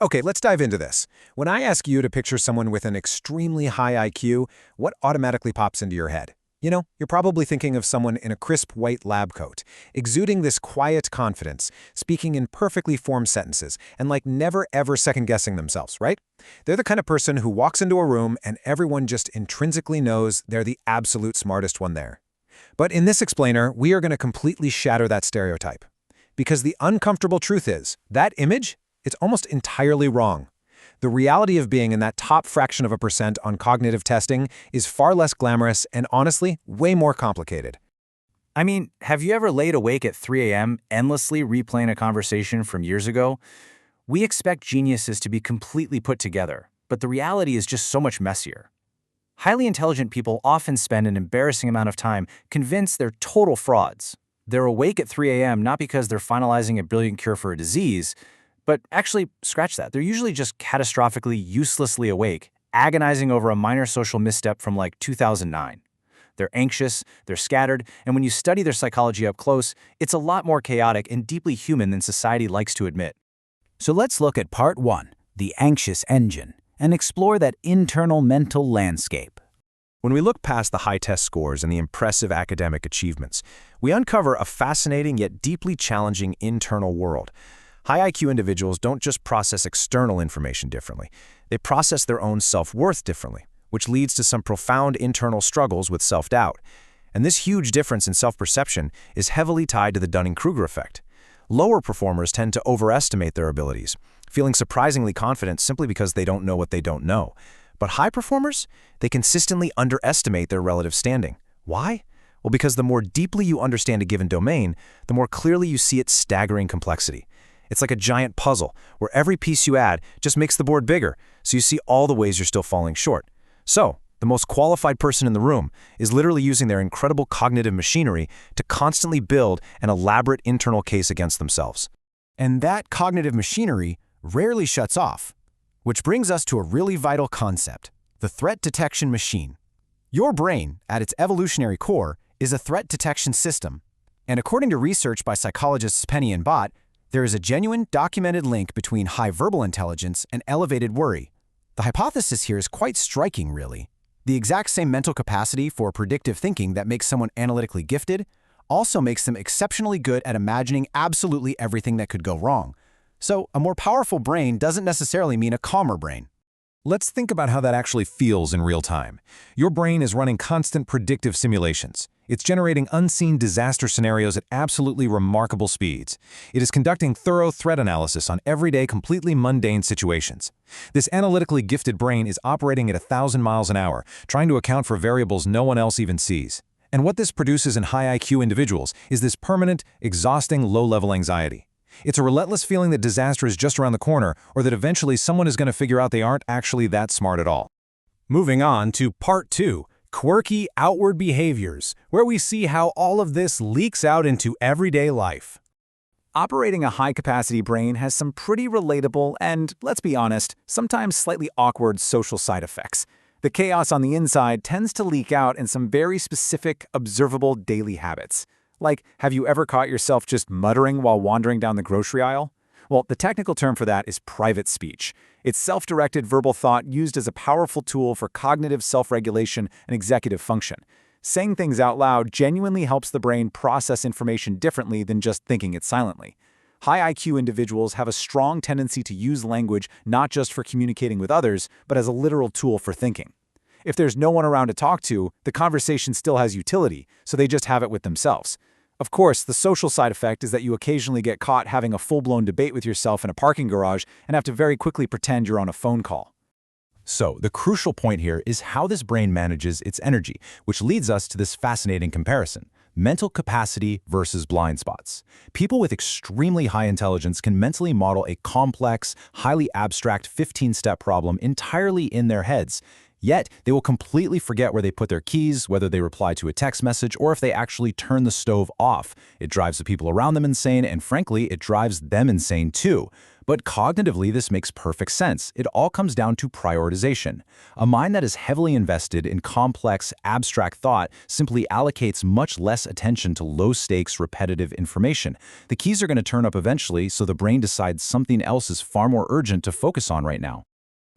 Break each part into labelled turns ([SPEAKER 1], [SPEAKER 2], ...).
[SPEAKER 1] Okay, let's dive into this. When I ask you to picture someone with an extremely high IQ, what automatically pops into your head? You're probably thinking of someone in a crisp white lab coat, exuding this quiet confidence, speaking in perfectly formed sentences, and like never ever second-guessing themselves, right? They're the kind of person who walks into a room and everyone just intrinsically knows they're the absolute smartest one there. But in this explainer, we are going to completely shatter that stereotype. Because the uncomfortable truth is, that image, it's almost entirely wrong. The reality of being in that top fraction of a percent on cognitive testing is far less glamorous and honestly, way more complicated.
[SPEAKER 2] I mean, have you ever laid awake at 3 a.m. endlessly replaying a conversation from years ago? We expect geniuses to be completely put together, but the reality is just so much messier. Highly intelligent people often spend an embarrassing amount of time convinced they're total frauds. They're awake at 3 a.m. not because they're finalizing a brilliant cure for a disease, but actually, scratch that. They're usually just catastrophically, uselessly awake, agonizing over a minor social misstep from like 2009. They're anxious, they're scattered, and when you study their psychology up close, it's a lot more chaotic and deeply human than society likes to admit.
[SPEAKER 3] So let's look at Part 1, the anxious engine, and explore that internal mental landscape.
[SPEAKER 1] When we look past the high test scores and the impressive academic achievements, we uncover a fascinating yet deeply challenging internal world. High IQ individuals don't just process external information differently, they process their own self-worth differently, which leads to some profound internal struggles with self-doubt. And this huge difference in self-perception is heavily tied to the Dunning-Kruger effect. Lower performers tend to overestimate their abilities, feeling surprisingly confident simply because they don't know what they don't know. But high performers, they consistently underestimate their relative standing. Why? Well, because the more deeply you understand a given domain, the more clearly you see its staggering complexity. It's like a giant puzzle, where every piece you add just makes the board bigger, so you see all the ways you're still falling short. So, the most qualified person in the room is literally using their incredible cognitive machinery to constantly build an elaborate internal case against themselves. And that cognitive machinery rarely shuts off. Which brings us to a really vital concept, the threat detection machine. Your brain, at its evolutionary core, is a threat detection system. And according to research by psychologists Penny and Bott, there is a genuine, documented link between high verbal intelligence and elevated worry. The hypothesis here is quite striking, really. The exact same mental capacity for predictive thinking that makes someone analytically gifted also makes them exceptionally good at imagining absolutely everything that could go wrong. So, a more powerful brain doesn't necessarily mean a calmer brain.
[SPEAKER 4] Let's think about how that actually feels in real time. Your brain is running constant predictive simulations. It's generating unseen disaster scenarios at absolutely remarkable speeds. It is conducting thorough threat analysis on everyday, completely mundane situations. This analytically gifted brain is operating at 1,000 miles an hour, trying to account for variables no one else even sees. And what this produces in high IQ individuals is this permanent, exhausting, low-level anxiety. It's a relentless feeling that disaster is just around the corner, or that eventually someone is going to figure out they aren't actually that smart at all.
[SPEAKER 1] Moving on to Part 2, quirky outward behaviors, where we see how all of this leaks out into everyday life.
[SPEAKER 2] Operating a high-capacity brain has some pretty relatable and, let's be honest, sometimes slightly awkward social side effects. The chaos on the inside tends to leak out in some very specific, observable daily habits. Like, have you ever caught yourself just muttering while wandering down the grocery aisle? Well, the technical term for that is private speech. It's self-directed verbal thought used as a powerful tool for cognitive self-regulation and executive function. Saying things out loud genuinely helps the brain process information differently than just thinking it silently. High IQ individuals have a strong tendency to use language not just for communicating with others, but as a literal tool for thinking. If there's no one around to talk to, the conversation still has utility, so they just have it with themselves. Of course, the social side effect is that you occasionally get caught having a full-blown debate with yourself in a parking garage and have to very quickly pretend you're on a phone call.
[SPEAKER 4] So, the crucial point here is how this brain manages its energy, which leads us to this fascinating comparison: mental capacity versus blind spots. People with extremely high intelligence can mentally model a complex, highly abstract 15-step problem entirely in their heads. Yet, they will completely forget where they put their keys, whether they reply to a text message, or if they actually turn the stove off. It drives the people around them insane, and frankly, it drives them insane too.
[SPEAKER 2] But cognitively, this makes perfect sense. It all comes down to prioritization. A mind that is heavily invested in complex, abstract thought simply allocates much less attention to low-stakes, repetitive information. The keys are going to turn up eventually, so the brain decides something else is far more urgent to focus on right now.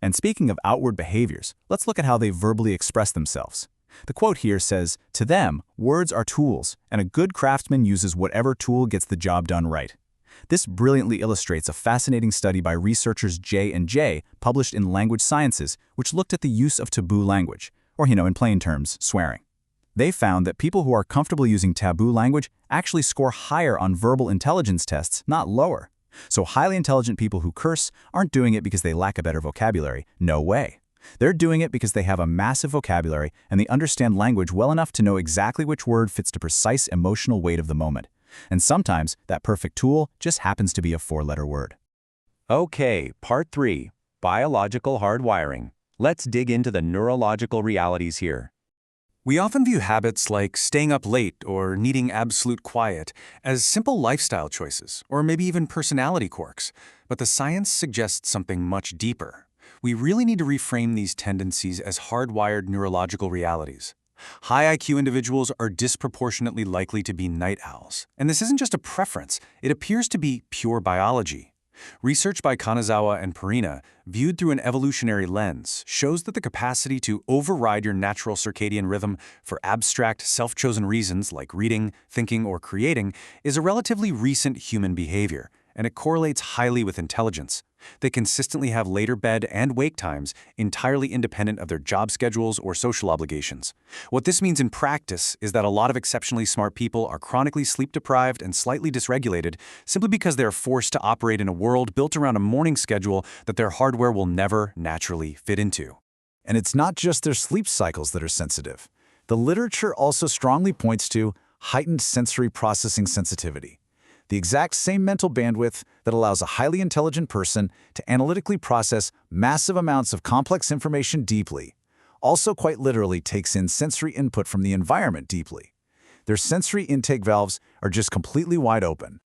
[SPEAKER 2] And speaking of outward behaviors, let's look at how they verbally express themselves. The quote here says, "To them, words are tools, and a good craftsman uses whatever tool gets the job done right." This brilliantly illustrates a fascinating study by researchers J and J published in Language Sciences, which looked at the use of taboo language, or in plain terms, swearing. They found that people who are comfortable using taboo language actually score higher on verbal intelligence tests, not lower. So highly intelligent people who curse aren't doing it because they lack a better vocabulary. No way. They're doing it because they have a massive vocabulary and they understand language well enough to know exactly which word fits the precise emotional weight of the moment. And sometimes that perfect tool just happens to be a four-letter word.
[SPEAKER 1] Okay, part 3, biological hardwiring. Let's dig into the neurological realities here.
[SPEAKER 5] We often view habits like staying up late or needing absolute quiet as simple lifestyle choices, or maybe even personality quirks, but the science suggests something much deeper. We really need to reframe these tendencies as hardwired neurological realities. High IQ individuals are disproportionately likely to be night owls. And this isn't just a preference, it appears to be pure biology. Research by Kanazawa and Perina, viewed through an evolutionary lens, shows that the capacity to override your natural circadian rhythm for abstract, self-chosen reasons like reading, thinking, or creating is a relatively recent human behavior, and it correlates highly with intelligence. They consistently have later bed and wake times entirely independent of their job schedules or social obligations. What this means in practice is that a lot of exceptionally smart people are chronically sleep-deprived and slightly dysregulated simply because they are forced to operate in a world built around a morning schedule that their hardware will never naturally fit into.
[SPEAKER 2] And it's not just their sleep cycles that are sensitive. The literature also strongly points to heightened sensory processing sensitivity, the exact same mental bandwidth that allows a highly intelligent person to analytically process massive amounts of complex information deeply, also quite literally takes in sensory input from the environment deeply. Their sensory intake valves are just completely wide open.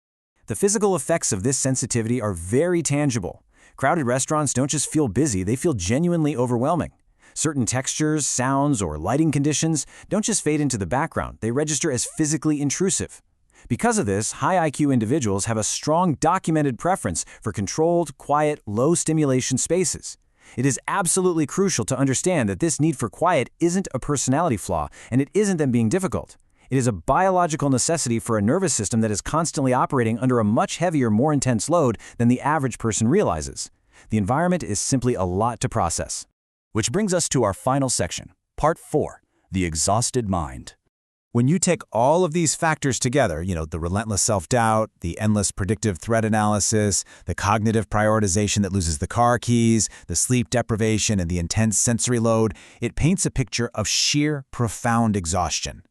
[SPEAKER 1] The physical effects of this sensitivity are very tangible. Crowded restaurants don't just feel busy, they feel genuinely overwhelming. Certain textures, sounds, or lighting conditions don't just fade into the background, they register as physically intrusive. Because of this, high IQ individuals have a strong documented preference for controlled, quiet, low-stimulation spaces. It is absolutely crucial to understand that this need for quiet isn't a personality flaw, and it isn't them being difficult. It is a biological necessity for a nervous system that is constantly operating under a much heavier, more intense load than the average person realizes. The environment is simply a lot to process.
[SPEAKER 3] Which brings us to our final section, Part 4, the exhausted mind.
[SPEAKER 2] When you take all of these factors together, the relentless self-doubt, the endless predictive threat analysis, the cognitive prioritization that loses the car keys, the sleep deprivation, and the intense sensory load, it paints a picture of sheer, profound exhaustion.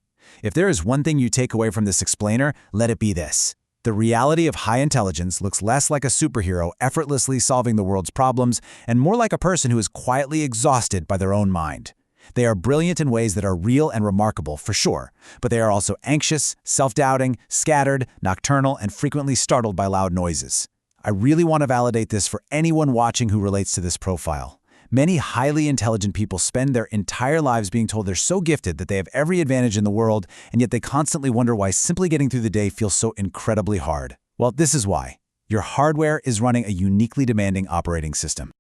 [SPEAKER 2] If there is one thing you take away from this explainer, let it be this. The reality of high intelligence looks less like a superhero effortlessly solving the world's problems and more like a person who is quietly exhausted by their own mind. They are brilliant in ways that are real and remarkable, for sure, but they are also anxious, self-doubting, scattered, nocturnal, and frequently startled by loud noises. I really want to validate this for anyone watching who relates to this profile. Many highly intelligent people spend their entire lives being told they're so gifted that they have every advantage in the world, and yet they constantly wonder why simply getting through the day feels so incredibly hard. Well, this is why. Your hardware is running a uniquely demanding operating system.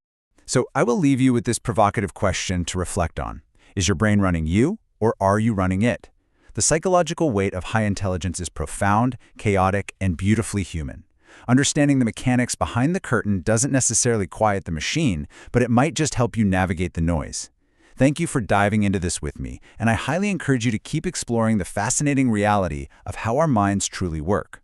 [SPEAKER 2] So I will leave you with this provocative question to reflect on. Is your brain running you, or are you running it? The psychological weight of high intelligence is profound, chaotic, and beautifully human. Understanding the mechanics behind the curtain doesn't necessarily quiet the machine, but it might just help you navigate the noise. Thank you for diving into this with me, and I highly encourage you to keep exploring the fascinating reality of how our minds truly work.